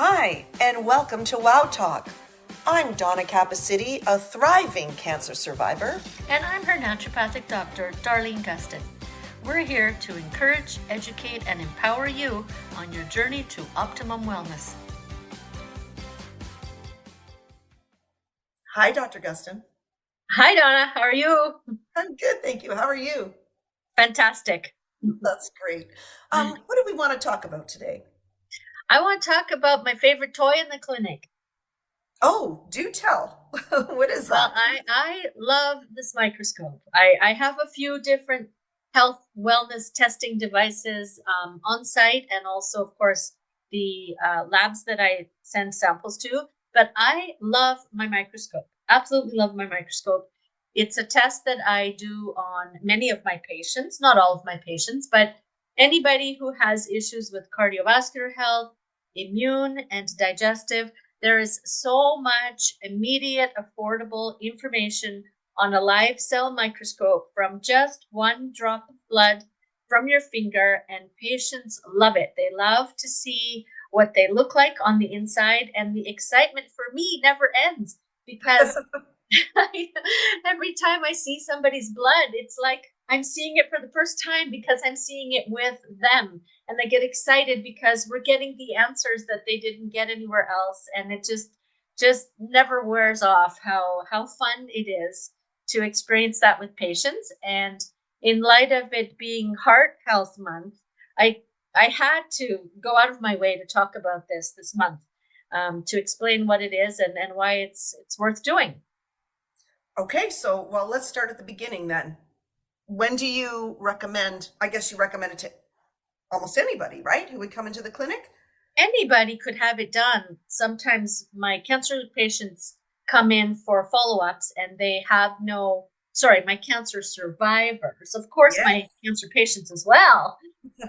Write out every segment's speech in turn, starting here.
Hi, and welcome to Wow Talk. I'm Donna Capacity, a thriving cancer survivor. And I'm her naturopathic doctor, Darlene Gustin. We're here to encourage, educate, and empower you on your journey to optimum wellness. Hi, Dr. Gustin. Hi, Donna. How are you? I'm good, thank you. How are you? Fantastic. That's great. What do we want to talk about today? I want to talk about my favorite toy in the clinic. Oh, do tell. What is Well, that? I love this microscope. I have a few different health wellness testing devices on site, and also, of course, the labs that I send samples to. But I love my microscope. Absolutely love my microscope. It's a test that I do on many of my patients, not all of my patients, but anybody who has issues with cardiovascular health, immune, and digestive. There is so much immediate, affordable information on a live cell microscope from just one drop of blood from your finger, and patients love it. They love to see what they look like on the inside, and the excitement for me never ends because every time I see somebody's blood, it's like I'm seeing it for the first time because I'm seeing it with them. And they get excited because we're getting the answers that they didn't get anywhere else. And it just never wears off how fun it is to experience that with patients. And in light of it being Heart Health Month, I had to go out of my way to talk about this month, to explain what it is and why it's worth doing. Okay, well, let's start at the beginning then. When do you recommend? I guess you recommend it to almost anybody, right? Who would come into the clinic? Anybody could have it done. Sometimes my cancer patients come in for follow-ups and they have my cancer survivors, of course, Yeah. my cancer patients as well.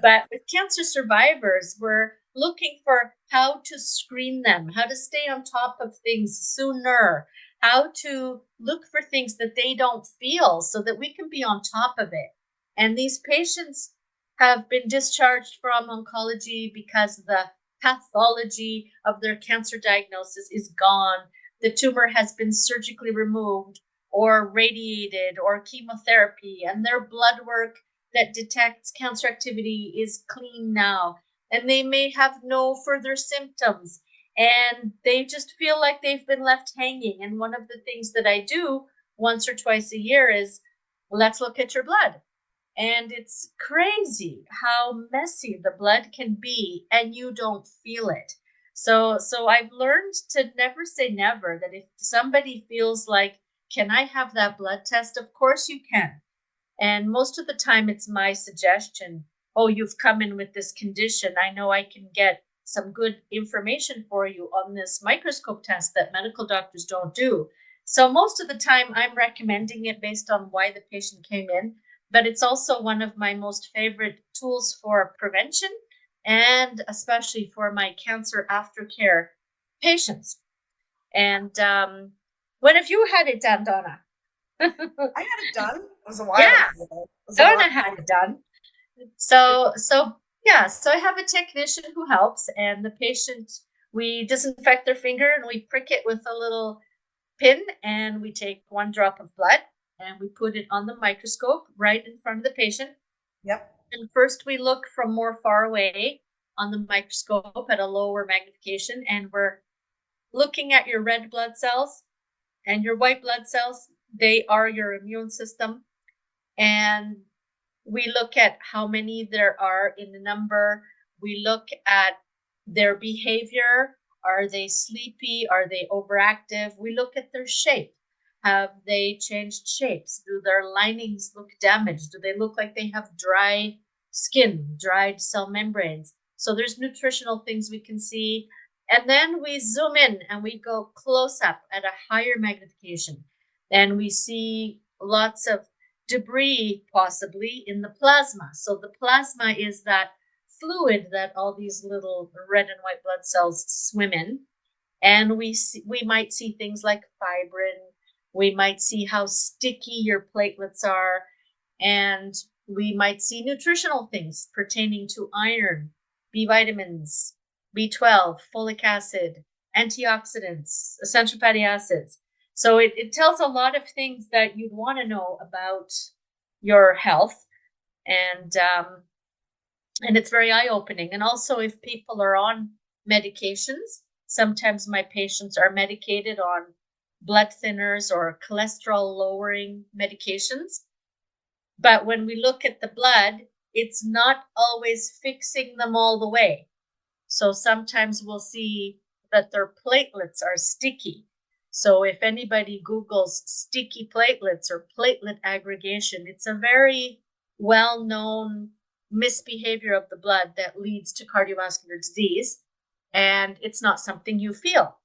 But with cancer survivors, we're looking for how to screen them, how to stay on top of things sooner, how to look for things that they don't feel so that we can be on top of it. And these patients have been discharged from oncology because the pathology of their cancer diagnosis is gone. The tumor has been surgically removed or radiated or chemotherapy, and their blood work that detects cancer activity is clean now. And they may have no further symptoms, and they just feel like they've been left hanging. And one of the things that I do once or twice a year is, let's look at your blood. And it's crazy how messy the blood can be and you don't feel it. So I've learned to never say never, that if somebody feels like, can I have that blood test? Of course you can. And most of the time it's my suggestion. Oh, you've come in with this condition. I know I can get some good information for you on this microscope test that medical doctors don't do. So most of the time I'm recommending it based on why the patient came in, but it's also one of my most favorite tools for prevention and especially for my cancer aftercare patients. And when have you had it done, Donna? I had it done. It was a while Yeah, ago. It was a while. Donna had it done. So I have a technician who helps, and the patient, we disinfect their finger and we prick it with a little pin, and we take one drop of blood and we put it on the microscope right in front of the patient. Yep. And first we look from more far away on the microscope at a lower magnification, and we're looking at your red blood cells and your white blood cells. They are your immune system. And we look at how many there are in the number. We look at their behavior. Are they sleepy? Are they overactive? We look at their shape. Have they changed shapes? Do their linings look damaged? Do they look like they have dry skin, dried cell membranes? So there's nutritional things we can see. And then we zoom in and we go close up at a higher magnification. And we see lots of debris possibly in the plasma. So the plasma is that fluid that all these little red and white blood cells swim in. And we might see things like fibrin. We might see how sticky your platelets are. And we might see nutritional things pertaining to iron, B vitamins, B12, folic acid, antioxidants, essential fatty acids. So it tells a lot of things that you'd want to know about your health, and it's very eye-opening. And also, if people are on medications, sometimes my patients are medicated on blood thinners or cholesterol lowering medications. But when we look at the blood, it's not always fixing them all the way. So sometimes we'll see that their platelets are sticky. So if anybody Googles sticky platelets or platelet aggregation, it's a very well-known misbehavior of the blood that leads to cardiovascular disease. And it's not something you feel.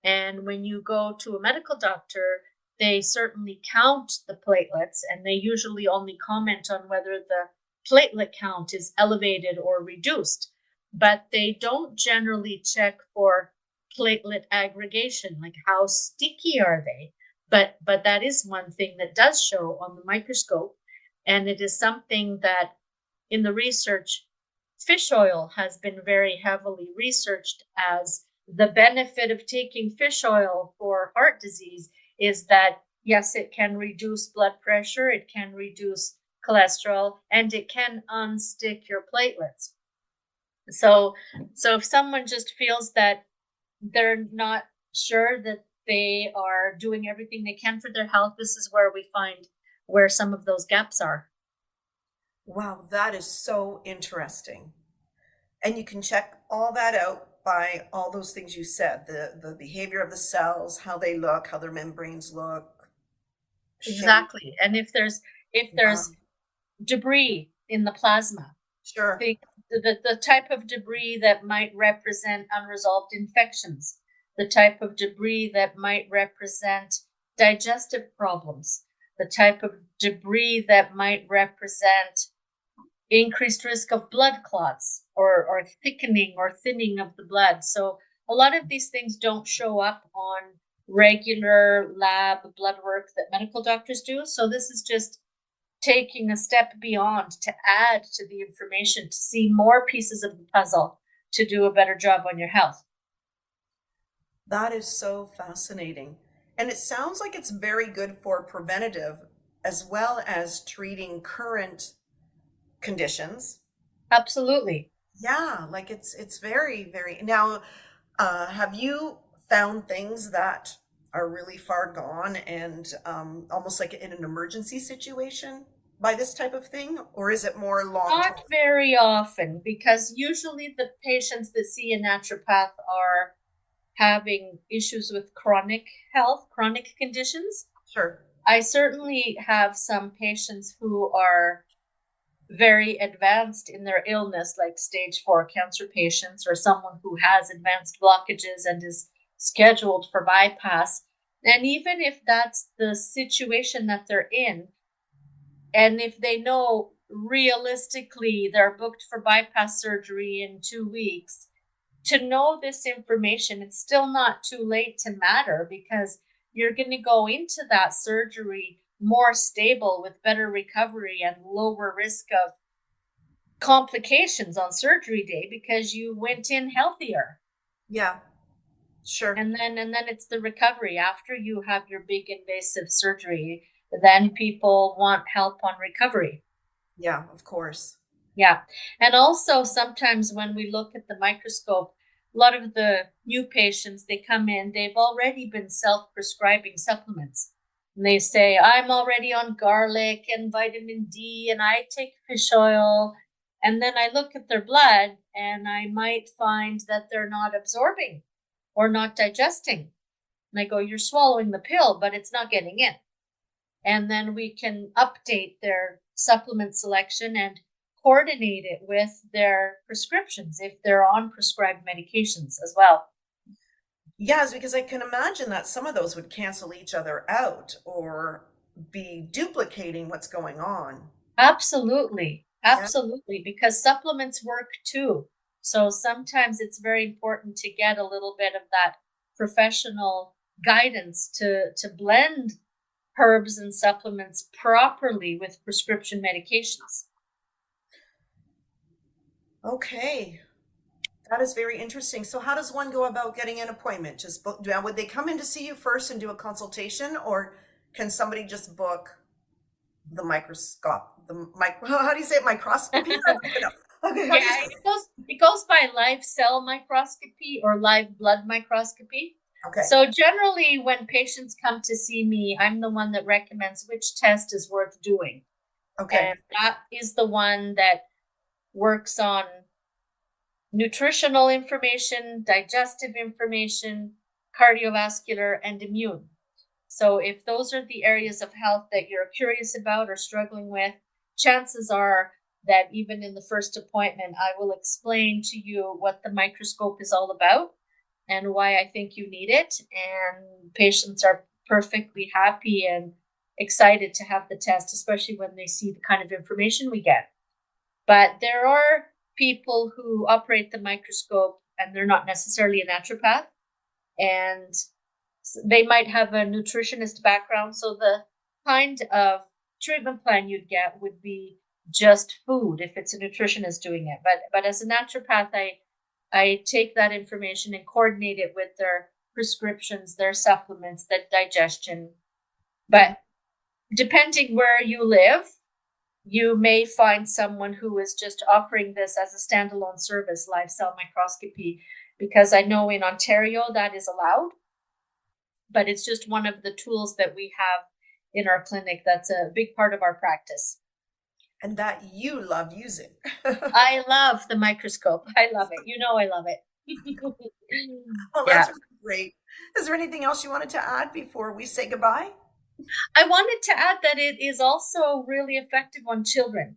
And when you go to a medical doctor, they certainly count the platelets, and they usually only comment on whether the platelet count is elevated or reduced. But they don't generally check for platelet aggregation, like how sticky are they? But that is one thing that does show on the microscope, and it is something that in the research, fish oil has been very heavily researched as the benefit of taking fish oil for heart disease is that, yes, it can reduce blood pressure, it can reduce cholesterol, and it can unstick your platelets. So if someone just feels that they're not sure that they are doing everything they can for their health, this is where we find where some of those gaps are. Wow, that is so interesting. And you can check all that out by all those things you said, the behavior of the cells, how they look, how their membranes look, shape. Exactly. And if there's debris in the plasma, Sure. the type of debris that might represent unresolved infections, the type of debris that might represent digestive problems, the type of debris that might represent increased risk of blood clots or thickening or thinning of the blood. So a lot of these things don't show up on regular lab blood work that medical doctors do. So this is just taking a step beyond to add to the information to see more pieces of the puzzle to do a better job on your health. That is so fascinating. And it sounds like it's very good for preventative as well as treating current conditions. Absolutely. Yeah, like it's very, very now, have you found things that are really far gone and almost like in an emergency situation by this type of thing, or is it more long term? Not very often, because usually the patients that see a naturopath are having issues with chronic health, chronic conditions. Sure. I certainly have some patients who are very advanced in their illness, like stage 4 cancer patients, or someone who has advanced blockages and is scheduled for bypass. And even if that's the situation that they're in, and if they know realistically they're booked for bypass surgery in 2 weeks, to know this information, it's still not too late to matter, because you're going to go into that surgery more stable with better recovery and lower risk of complications on surgery day because you went in healthier. Yeah, sure. And then it's the recovery after you have your big invasive surgery. Then people want help on recovery. Yeah, of course. Yeah. And also sometimes when we look at the microscope, a lot of the new patients, they come in, they've already been self-prescribing supplements. And they say, I'm already on garlic and vitamin D and I take fish oil. And then I look at their blood and I might find that they're not absorbing or not digesting. And I go, you're swallowing the pill, but it's not getting in. And then we can update their supplement selection and coordinate it with their prescriptions if they're on prescribed medications as well. Yes, because I can imagine that some of those would cancel each other out or be duplicating what's going on. Absolutely. Yeah. Absolutely. Because supplements work too. So sometimes it's very important to get a little bit of that professional guidance to blend herbs and supplements properly with prescription medications. Okay. That is very interesting. So how does one go about getting an appointment? Just book, now, would they come in to see you first and do a consultation, or can somebody just book the microscope, the how do you say it? Microscopy? I don't know. Okay, how do you Yeah, say it goes by live cell microscopy or live blood microscopy. it? Okay, So generally, when patients come to see me, I'm the one that recommends which test is worth doing. okay, And that is the one that works on nutritional information, digestive information, cardiovascular, and immune. So if those are the areas of health that you're curious about or struggling with, chances are that even in the first appointment, I will explain to you what the microscope is all about and why I think you need it. And patients are perfectly happy and excited to have the test, especially when they see the kind of information we get. But there are people who operate the microscope and they're not necessarily a naturopath, and they might have a nutritionist background. So the kind of treatment plan you'd get would be just food if it's a nutritionist doing it. But as a naturopath, I take that information and coordinate it with their prescriptions, their supplements, their digestion. But depending where you live, you may find someone who is just offering this as a standalone service, live cell microscopy, because I know in Ontario that is allowed, but it's just one of the tools that we have in our clinic. That's a big part of our practice. and that you love using. I love the microscope. I love it. You know, I love it. Well, Yeah. that's really great. Is there anything else you wanted to add before we say goodbye? I wanted to add that it is also really effective on children.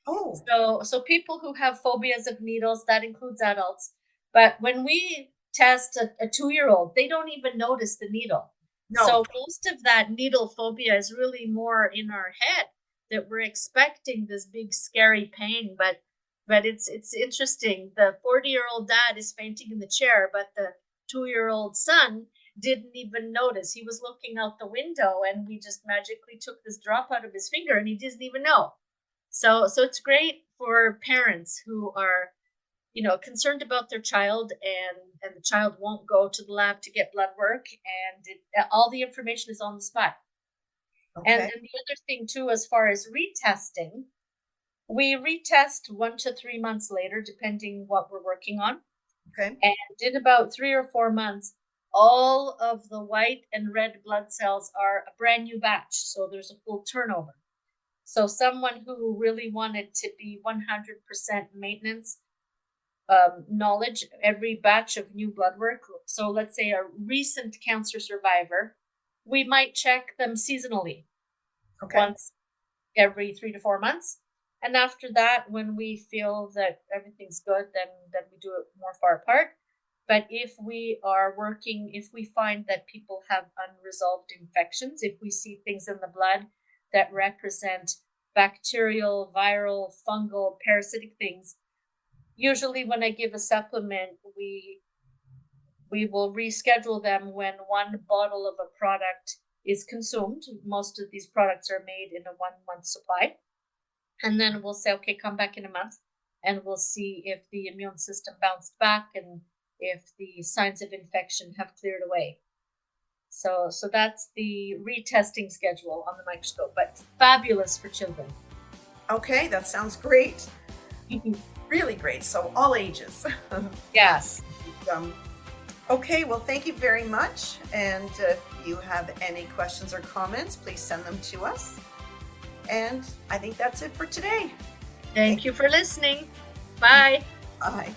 Oh, So people who have phobias of needles, that includes adults. But when we test a 2-year-old, they don't even notice the needle. no. So most of that needle phobia is really more in our head, that we're expecting this big scary pain. But it's interesting. The 40-year-old dad is fainting in the chair, but the 2-year-old son didn't even notice. He was looking out the window, and we just magically took this drop out of his finger, and he didn't even know. So it's great for parents who are, concerned about their child, and the child won't go to the lab to get blood work, and all the information is on the spot. And Okay, the other thing too, as far as retesting, we retest 1 to 3 months later, depending what we're working on. okay, And in about 3 or 4 months, all of the white and red blood cells are a brand new batch. So there's a full turnover. So someone who really wanted to be 100% maintenance knowledge every batch of new blood work. So let's say a recent cancer survivor, we might check them seasonally, okay. once every 3 to 4 months. And after that, when we feel that everything's good, then we do it more far apart. But if we are working, if we find that people have unresolved infections, if we see things in the blood that represent bacterial, viral, fungal, parasitic things, usually when I give a supplement, we will reschedule them when one bottle of a product is consumed. Most of these products are made in a 1 month supply. And then we'll say, okay, come back in a month, and we'll see if the immune system bounced back and if the signs of infection have cleared away. So that's the retesting schedule on the microscope, but fabulous for children. Okay, that sounds great. Really great. So all ages. Yes. um, okay, well, thank you very much. And if you have any questions or comments, please send them to us. And I think that's it for today. Thank you for listening. Bye. Bye.